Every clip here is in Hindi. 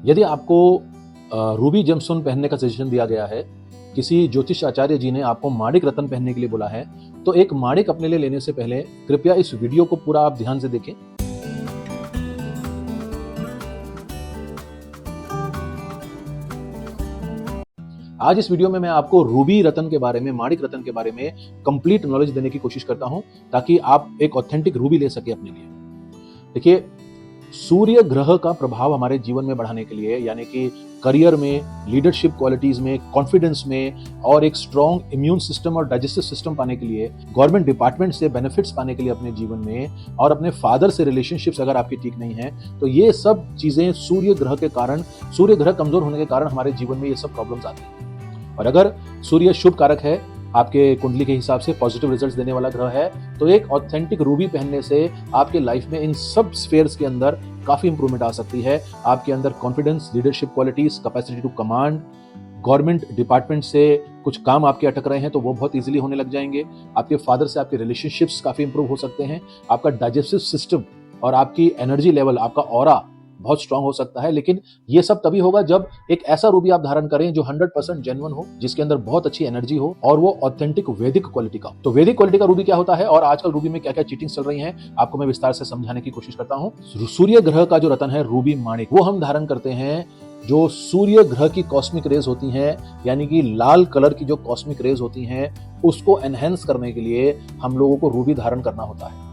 यदि आपको रूबी जेमस्टोन पहनने का सजेशन दिया गया है, किसी ज्योतिष आचार्य जी ने आपको माणिक रत्न पहनने के लिए बोला है, तो एक माणिक अपने लिए लेने से पहले कृपया इस वीडियो को पूरा आप ध्यान से देखें। आज इस वीडियो में मैं आपको रूबी रत्न के बारे में, माणिक रत्न के बारे में कंप्लीट नॉलेज देने की कोशिश करता हूं, ताकि आप एक ऑथेंटिक रूबी ले सके अपने लिए। देखिए, सूर्य ग्रह का प्रभाव हमारे जीवन में बढ़ाने के लिए, यानी कि करियर में, लीडरशिप क्वालिटीज में, कॉन्फिडेंस में और एक स्ट्रॉन्ग इम्यून सिस्टम और डाइजेस्टिव सिस्टम पाने के लिए, गवर्नमेंट डिपार्टमेंट से बेनिफिट्स पाने के लिए अपने जीवन में, और अपने फादर से रिलेशनशिप्स अगर आपकी ठीक नहीं है, तो ये सब चीजें सूर्य ग्रह के कारण, सूर्य ग्रह कमजोर होने के कारण हमारे जीवन में ये सब प्रॉब्लम्स आती हैं। और अगर सूर्य शुभ कारक है, आपके कुंडली के हिसाब से पॉजिटिव रिजल्ट्स देने वाला ग्रह है, तो एक ऑथेंटिक रूबी पहनने से आपके लाइफ में इन सब स्फेयर्स के अंदर काफी इंप्रूवमेंट आ सकती है। आपके अंदर confidence, leadership qualities, capacity to command, government department से कुछ काम आपके अटक रहे हैं तो वो बहुत इजीली होने लग जाएंगे। आपके फादर से आपके रिलेशनशिप्स काफी इंप्रूव हो सकते हैं। आपका डाइजेस्टिव सिस्टम और आपकी एनर्जी लेवल, आपका ऑरा बहुत स्ट्रांग हो सकता है। लेकिन ये सब तभी होगा जब एक ऐसा रूबी आप धारण करें जो 100% जेन्युइन हो, जिसके अंदर बहुत अच्छी एनर्जी हो और वो ऑथेंटिक वैदिक क्वालिटी का। तो वैदिक क्वालिटी का रूबी क्या होता है और आजकल रूबी में क्या क्या चीटिंग्स चल रही हैं, आपको मैं विस्तार से समझाने की कोशिश करता हूं। सूर्य ग्रह का जो रत्न है रूबी माणिक, वो हम धारण करते हैं जो सूर्य ग्रह की कॉस्मिक रेज होती हैं, यानी कि लाल कलर की जो कॉस्मिक रेज होती हैं, उसको एनहेंस करने के लिए हम लोगों को रूबी धारण करना होता है।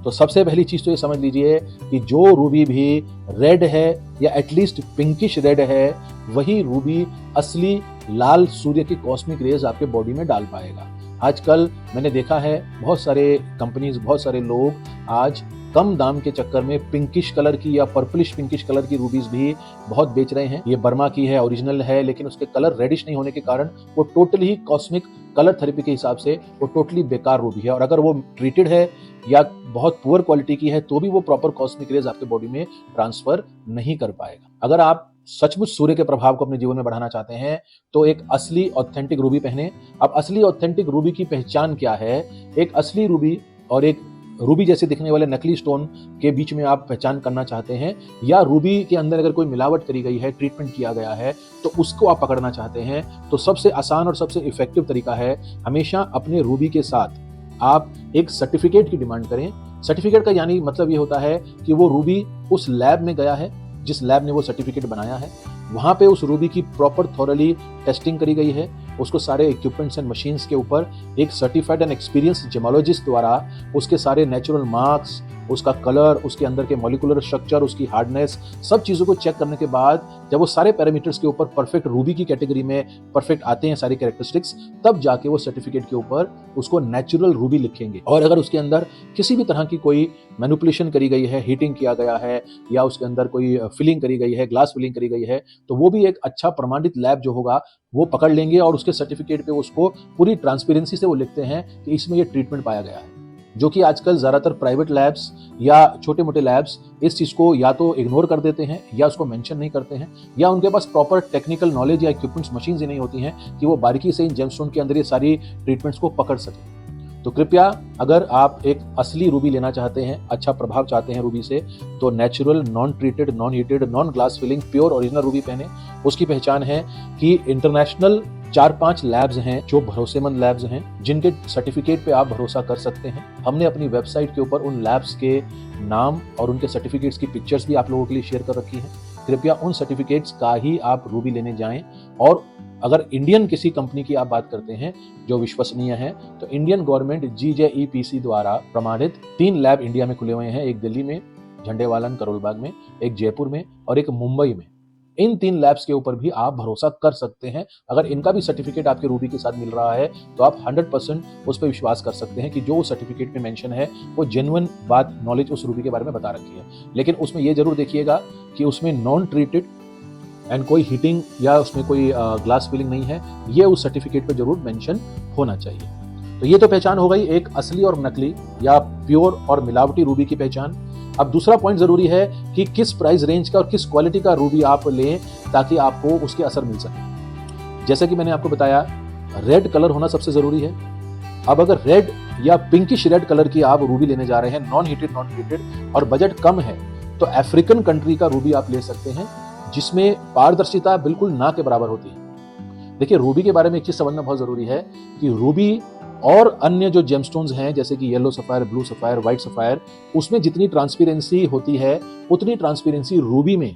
तो सबसे पहली चीज तो ये समझ लीजिए कि जो रूबी भी रेड है या एटलीस्ट पिंकिश रेड है, वही रूबी असली लाल सूर्य की कॉस्मिक रेज आपके बॉडी में डाल पाएगा। आजकल मैंने देखा है बहुत सारे कंपनीज, बहुत सारे लोग आज कम दाम के चक्कर में पिंकिश कलर की या पर्पलिश पिंकिश कलर की रूबीज भी बहुत बेच रहे हैं। ये बर्मा की है, ओरिजिनल है, लेकिन उसके कलर रेडिश नहीं होने के कारण वो टोटली ही कॉस्मिक कलर थेरेपी के हिसाब से वो टोटली बेकार रूबी है। और अगर वो ट्रीटेड है या बहुत पुअर क्वालिटी की है तो भी वो प्रॉपर कॉस्मिक रेज आपके बॉडी में ट्रांसफर नहीं कर पाएगा। अगर आप सचमुच सूर्य के प्रभाव को अपने जीवन में बढ़ाना चाहते हैं तो एक असली ऑथेंटिक रूबी पहने। अब असली ऑथेंटिक रूबी की पहचान क्या है? एक असली रूबी और एक रूबी जैसे दिखने वाले नकली स्टोन के बीच में आप पहचान करना चाहते हैं, या रूबी के अंदर अगर कोई मिलावट करी गई है, ट्रीटमेंट किया गया है, तो उसको आप पकड़ना चाहते हैं, तो सबसे आसान और सबसे इफेक्टिव तरीका है हमेशा अपने रूबी के साथ आप एक सर्टिफिकेट की डिमांड करें। सर्टिफिकेट का यानी मतलब ये होता है कि वो रूबी उस लैब में गया है जिस लैब ने वो सर्टिफिकेट बनाया है, वहां पे उस रूबी की प्रॉपर थॉरली टेस्टिंग करी गई है, उसको सारे इक्विपमेंट्स एंड मशीन्स के ऊपर एक सर्टिफाइड एंड एक्सपीरियंस जेमोलॉजिस्ट द्वारा उसके सारे नेचुरल मार्क्स, उसका कलर, उसके अंदर के मॉलिक्यूलर स्ट्रक्चर, उसकी हार्डनेस, सब चीजों को चेक करने के बाद जब वो सारे पैरामीटर्स के ऊपर परफेक्ट रूबी की कैटेगरी में परफेक्ट आते हैं सारी कैरेक्टरिस्टिक्स, तब जाके वो सर्टिफिकेट के ऊपर उसको नेचुरल रूबी लिखेंगे। और अगर उसके अंदर किसी भी तरह की कोई मैनिपुलेशन करी गई है, हीटिंग किया गया है या उसके अंदर कोई फिलिंग करी गई है, ग्लास फिलिंग करी गई है, तो वो भी एक अच्छा प्रमाणित लैब जो होगा वो पकड़ लेंगे और उसके सर्टिफिकेट पे उसको पूरी ट्रांसपेरेंसी से वो लिखते हैं कि इसमें ये ट्रीटमेंट पाया गया है। जो कि आजकल ज्यादातर प्राइवेट लैब्स या छोटे मोटे लैब्स इस चीज को या तो इग्नोर कर देते हैं या उसको मेंशन नहीं करते हैं, या उनके पास प्रॉपर टेक्निकल नॉलेज या इक्विपमेंट्स, मशीन्स ही नहीं होती हैं कि वो बारीकी से इन जेमस्टोन के अंदर ये सारी ट्रीटमेंट्स को पकड़ सकें। तो कृपया, अगर आप एक असली रूबी लेना चाहते हैं, अच्छा प्रभाव चाहते हैं रूबी से, तो natural, non treated, non heated, non glass filling, pure original ruby पहने। उसकी पहचान है कि इंटरनेशनल 4-5 लैब्स हैं जो भरोसेमंद लैब्स हैं, जिनके सर्टिफिकेट पे आप भरोसा कर सकते हैं। हमने अपनी वेबसाइट के ऊपर उन लैब्स के नाम और उनके सर्टिफिकेट्स की पिक्चर्स भी आप लोगों के लिए शेयर कर रखी हैं। कृपया उन सर्टिफिकेट्स का ही आप रूबी लेने जाएं। और अगर इंडियन किसी कंपनी की आप बात करते हैं जो विश्वसनीय है, तो इंडियन गवर्नमेंट GJEPC द्वारा प्रमाणित 3 लैब इंडिया में खुले हुए हैं। एक दिल्ली में, झंडेवालन करोलबाग में, एक जयपुर में और एक मुंबई में। इन 3 लैब्स के ऊपर भी आप भरोसा कर सकते हैं। अगर इनका भी सर्टिफिकेट आपके रूबी के साथ मिल रहा है तो आप 100% उस पर विश्वास कर सकते हैं कि जो सर्टिफिकेट में मेंशन है वो जेन्युइन बात, नॉलेज उस रूबी के बारे में बता रखी है। लेकिन उसमें ये जरूर देखिएगा कि उसमें नॉन ट्रीटेड एंड कोई हीटिंग या उसमें कोई ग्लास फिलिंग नहीं है, ये उस सर्टिफिकेट पे जरूर मेंशन होना चाहिए। तो ये तो पहचान हो गई एक असली और नकली या प्योर और मिलावटी रूबी की पहचान। अब दूसरा पॉइंट जरूरी है कि किस प्राइस रेंज का और किस क्वालिटी का रूबी आप लें ताकि आपको उसके असर मिल सके। जैसे कि मैंने आपको बताया, रेड कलर होना सबसे जरूरी है। अब अगर रेड या पिंकिश रेड कलर की आप रूबी लेने जा रहे हैं, नॉन हीटेड, नॉन ट्रीटेड, और बजट कम है, तो अफ्रीकन कंट्री का रूबी आप ले सकते हैं। जिसमें पारदर्शिता बिल्कुल ना के बराबर होती है। देखिए, रूबी के बारे में एक चीज समझना बहुत जरूरी है कि रूबी और अन्य जो जेमस्टोन्स हैं जैसे कि yellow sapphire, blue sapphire, white sapphire, उसमें जितनी ट्रांसपेरेंसी होती है उतनी ट्रांसपेरेंसी रूबी में,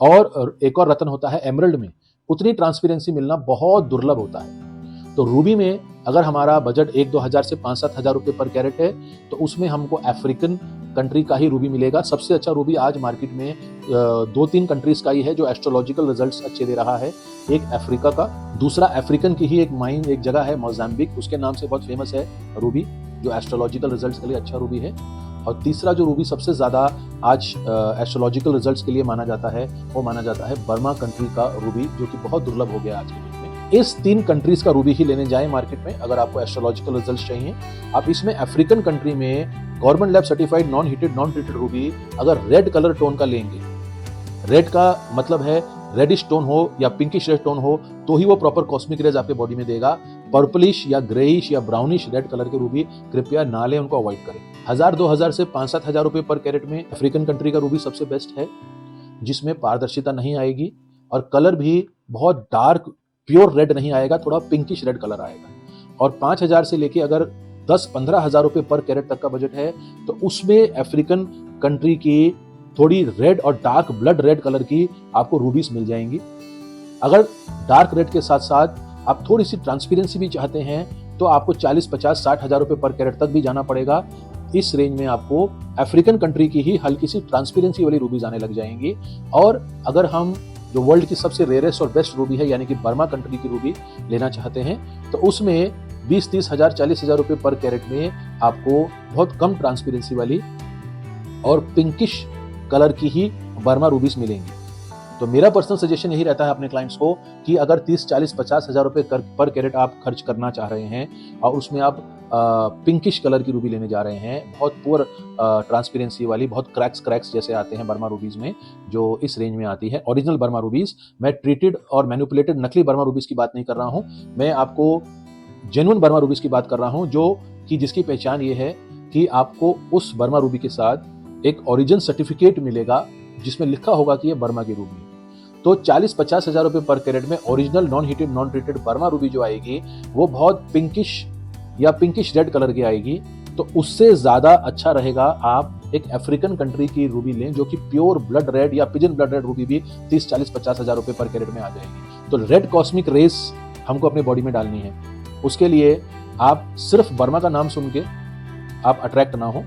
और एक और रत्न होता है एमरल्ड में, उतनी ट्रांसपेरेंसी मिलना बहुत दुर्लभ होता है। तो रूबी में अगर हमारा बजट 1-2 हज़ार से 5-7 हज़ार रुपये पर कैरेट है तो उसमें हमको अफ्रीकन कंट्री का ही रूबी मिलेगा। सबसे अच्छा रूबी आज मार्केट में 2-3 कंट्रीज का ही है जो एस्ट्रोलॉजिकल रिजल्ट्स अच्छे दे रहा है। एक अफ्रीका का, दूसरा अफ्रीकन की ही एक माइन, एक जगह है मोजाम्बिक, उसके नाम से बहुत फेमस है रूबी, जो एस्ट्रोलॉजिकल रिजल्ट्स के लिए अच्छा रूबी है। और तीसरा जो रूबी सबसे ज्यादा आज एस्ट्रोलॉजिकल रिजल्ट्स के लिए माना जाता है, वो माना जाता है बर्मा कंट्री का रूबी, जो कि बहुत दुर्लभ हो गया आज के डेट में। इस 3 कंट्रीज का रूबी ही लेने जाएं मार्केट में अगर आपको एस्ट्रोलॉजिकल रिजल्ट्स चाहिए। आप इसमें अफ्रीकन कंट्री में government lab certified non heated non treated Ruby अगर रेड कलर टोन का लेंगे, रेड का मतलब है रेडिश टोन हो या पिंकिश रेड टोन हो तो ही वो प्रॉपर कॉस्मिक रेज आपके बॉडी में देगा। पर्पलिश या ग्रेइश या ब्राउनिश रेड कलर के रूबी कृपया ना लें, उनको अवॉइड करें। 1000-2 हज़ार से 5-7 हज़ार रुपए पर कैरेट में अफ्रीकन कंट्री का रूबी सबसे बेस्ट है, जिसमें पारदर्शिता नहीं आएगी और कलर भी बहुत डार्क प्योर रेड नहीं आएगा, थोड़ा पिंकिश रेड कलर आएगा। और 5000 से लेके अगर 10-15 हज़ार रुपए पर कैरेट तक का बजट है तो उसमें अफ्रीकन कंट्री की थोड़ी रेड और डार्क ब्लड रेड कलर की आपको रूबीज मिल जाएंगी। अगर डार्क रेड के साथ साथ आप थोड़ी सी ट्रांसपेरेंसी भी चाहते हैं तो आपको 40-50-60 हज़ार रुपए पर कैरेट तक भी जाना पड़ेगा। इस रेंज में आपको अफ्रीकन कंट्री की ही हल्की सी ट्रांसपेरेंसी वाली रूबीज आने लग जाएंगी। और अगर हम जो वर्ल्ड की सबसे रेयरेस्ट और बेस्ट रूबी है यानी कि बर्मा कंट्री की रूबी लेना चाहते हैं तो उसमें 20-30 हज़ार 40 हज़ार रुपए पर कैरेट में आपको बहुत कम ट्रांसपेरेंसी वाली और पिंकिश कलर की ही बर्मा रूबीज मिलेंगी। तो मेरा पर्सनल सजेशन यही रहता है अपने क्लाइंट्स को कि अगर 30-40-50 हज़ार रुपए पर कैरेट आप खर्च करना चाह रहे हैं और उसमें आप पिंकिश कलर की रूबी लेने जा रहे हैं, बहुत पुअर ट्रांसपेरेंसी वाली, बहुत क्रैक्स जैसे आते हैं बर्मा रूबीज में, जो इस रेंज में आती है ओरिजिनल बर्मा रूबीज। मैं ट्रीटेड और मैनिपुलेटेड नकली बर्मा रूबीज की बात नहीं कर रहा हूं, मैं आपको जेन्युइन बर्मा रूबीज की बात कर रहा हूं, जो कि जिसकी पहचान ये है कि आपको उस बर्मा रूबी के साथ एक ओरिजिन सर्टिफिकेट मिलेगा जिसमें लिखा होगा कि ये बर्मा की रूबी है। तो 40-50 हज़ार रुपए पर कैरेट में original non heated non treated Burma Ruby जो आएगी वो बहुत पिंकिश या पिंकिश रेड कलर की आएगी। तो उससे ज्यादा अच्छा रहेगा आप एक अफ्रीकन कंट्री की रूबी लें जो कि प्योर ब्लड रेड या पिजन ब्लड रेड रूबी भी 30-40-50 हज़ार रुपए पर कैरेट में आ जाएगी। तो रेड कॉस्मिक रेस हमको अपने बॉडी में डालनी है, उसके लिए आप सिर्फ बर्मा का नाम सुन के आप अट्रैक्ट ना हो,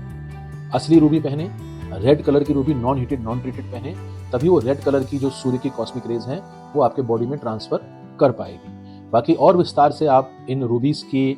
असली रूबी पहने, रेड कलर की Ruby non heated non treated पहने, तभी वो रेड कलर की जो सूर्य की कॉस्मिक रेज हैं वो आपके बॉडी में ट्रांसफर कर पाएगी। बाकी और विस्तार से आप इन रूबीज की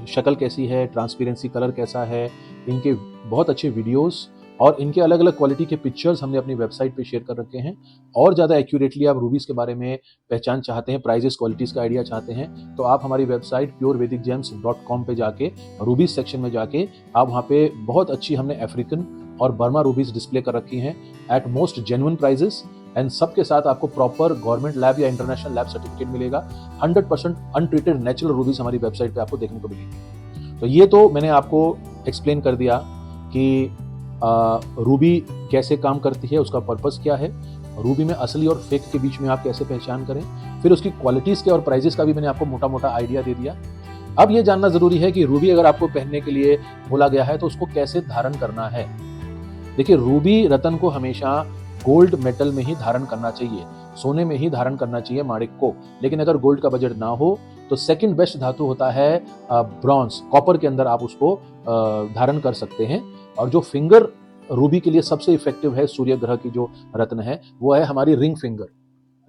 शक्ल कैसी है, ट्रांसपेरेंसी कलर कैसा है, इनके बहुत अच्छे वीडियोस और इनके अलग अलग क्वालिटी के पिक्चर्स हमने अपनी वेबसाइट पे शेयर कर रखे हैं। और ज़्यादा एक्यूरेटली आप रूबीज के बारे में पहचान चाहते हैं, प्राइजेस क्वालिटीज का आइडिया चाहते हैं, तो आप हमारी वेबसाइट purevedic-gems.com पे जाके रूबीज सेक्शन में जाके आप वहाँ पे बहुत अच्छी हमने अफ्रीकन और बर्मा रूबीज डिस्प्ले कर रखी हैं at most genuine prices and सबके साथ आपको प्रॉपर गवर्नमेंट लैब या इंटरनेशनल लैब सर्टिफिकेट मिलेगा। 100% अनट्रीटेड नेचुरल रूबीज हमारी वेबसाइट पे आपको देखने को मिलेगी। तो ये तो मैंने आपको एक्सप्लेन कर दिया कि रूबी कैसे काम करती है, उसका पर्पस क्या है, रूबी में असली और फेक के बीच में आप कैसे पहचान करें, फिर उसकी क्वालिटीज के और प्राइजेस का भी मैंने आपको मोटा मोटा आइडिया दे दिया। अब ये जानना जरूरी है कि रूबी अगर आपको पहनने के लिए बोला गया है तो उसको कैसे धारण करना है। देखिए, रूबी रतन को हमेशा गोल्ड मेटल में ही धारण करना चाहिए, सोने में ही धारण करना चाहिए माणिक को। लेकिन अगर गोल्ड का बजट ना हो तो सेकंड बेस्ट धातु होता है ब्रॉन्ज, कॉपर के अंदर आप उसको धारण कर सकते हैं। और जो फिंगर रूबी के लिए सबसे इफेक्टिव है, सूर्य ग्रह की जो रत्न है, वो है हमारी रिंग फिंगर।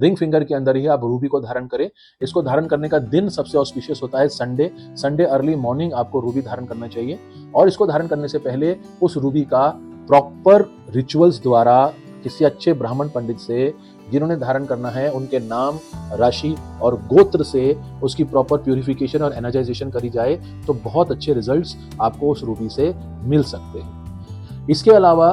रिंग फिंगर के अंदर ही आप रूबी को धारण करें। इसको धारण करने का दिन सबसे ऑस्पिशियस होता है संडे अर्ली मॉर्निंग आपको रूबी धारण करना चाहिए। और इसको धारण करने से पहले उस रूबी का प्रॉपर रिचुअल्स द्वारा किसी अच्छे ब्राह्मण पंडित से, जिन्होंने धारण करना है, उनके नाम, राशि और गोत्र से उसकी प्रॉपर प्यूरिफिकेशन और एनर्जाइजेशन करी जाए तो बहुत अच्छे रिजल्ट्स आपको उस रूबी से मिल सकते हैं। इसके अलावा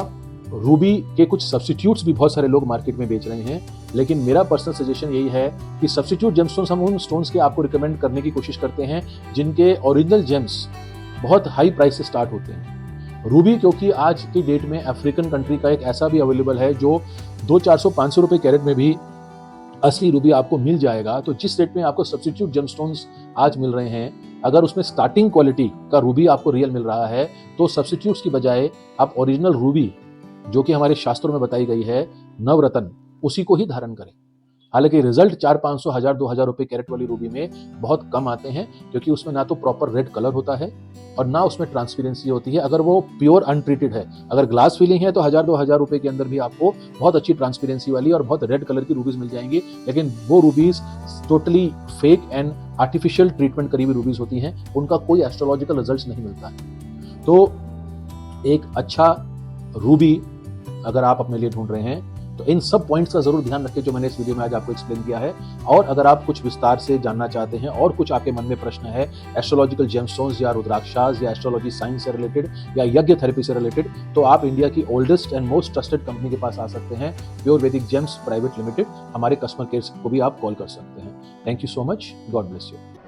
रूबी के कुछ सब्स्टिट्यूट्स भी बहुत सारे लोग मार्केट में बेच रहे हैं, लेकिन मेरा पर्सनल सजेशन यही है कि सब्स्टिट्यूट जेमस्टोन्स हम उन स्टोन्स के आपको रिकमेंड करने की कोशिश करते हैं जिनके ओरिजिनल जेम्स बहुत हाई प्राइस से स्टार्ट होते हैं। रूबी क्योंकि आज की डेट में अफ्रीकन कंट्री का एक ऐसा भी अवेलेबल है जो 200-400-500 रुपए कैरेट में भी असली रूबी आपको मिल जाएगा। तो जिस रेट में आपको सब्स्टिट्यूट जेमस्टोन्स आज मिल रहे हैं, अगर उसमें स्टार्टिंग क्वालिटी का रूबी आपको रियल मिल रहा है, तो सब्स्टिट्यूट्स की बजाय आप ओरिजिनल रूबी, जो कि हमारे शास्त्रों में बताई गई है, नवरत्न, उसी को ही धारण करें। हालांकि रिजल्ट 400-500, 1000-2000 रुपए कैरेट वाली रूबी में बहुत कम आते हैं, क्योंकि उसमें ना तो प्रॉपर रेड कलर होता है और ना उसमें ट्रांसपेरेंसी होती है। अगर वो प्योर अनट्रीटेड है, अगर ग्लास फिलिंग है, तो 1000-2000 रुपए के अंदर भी आपको बहुत अच्छी ट्रांसपेरेंसी वाली और बहुत रेड कलर की रूबीज मिल जाएंगी। लेकिन वो रूबीज totally fake and artificial treatment करी हुई रूबीज होती हैं, उनका कोई एस्ट्रोलॉजिकल रिजल्ट नहीं मिलता है। तो एक अच्छा रूबी अगर आप अपने लिए ढूंढ रहे हैं, तो इन सब पॉइंट्स का जरूर ध्यान रखें जो मैंने इस वीडियो में आज आपको एक्सप्लेन किया है। और अगर आप कुछ विस्तार से जानना चाहते हैं और कुछ आपके मन में प्रश्न है एस्ट्रोलॉजिकल जेमस्टोन्स या रुद्राक्षास या एस्ट्रोलॉजी साइंस से रिलेटेड या यज्ञ थेरेपी से रिलेटेड, तो आप इंडिया की oldest and most trusted company के पास आ सकते हैं, प्योर वैदिक जेम्स प्राइवेट लिमिटेड। हमारे कस्टमर केयर को भी आप कॉल कर सकते हैं। Thank you so much. God bless you.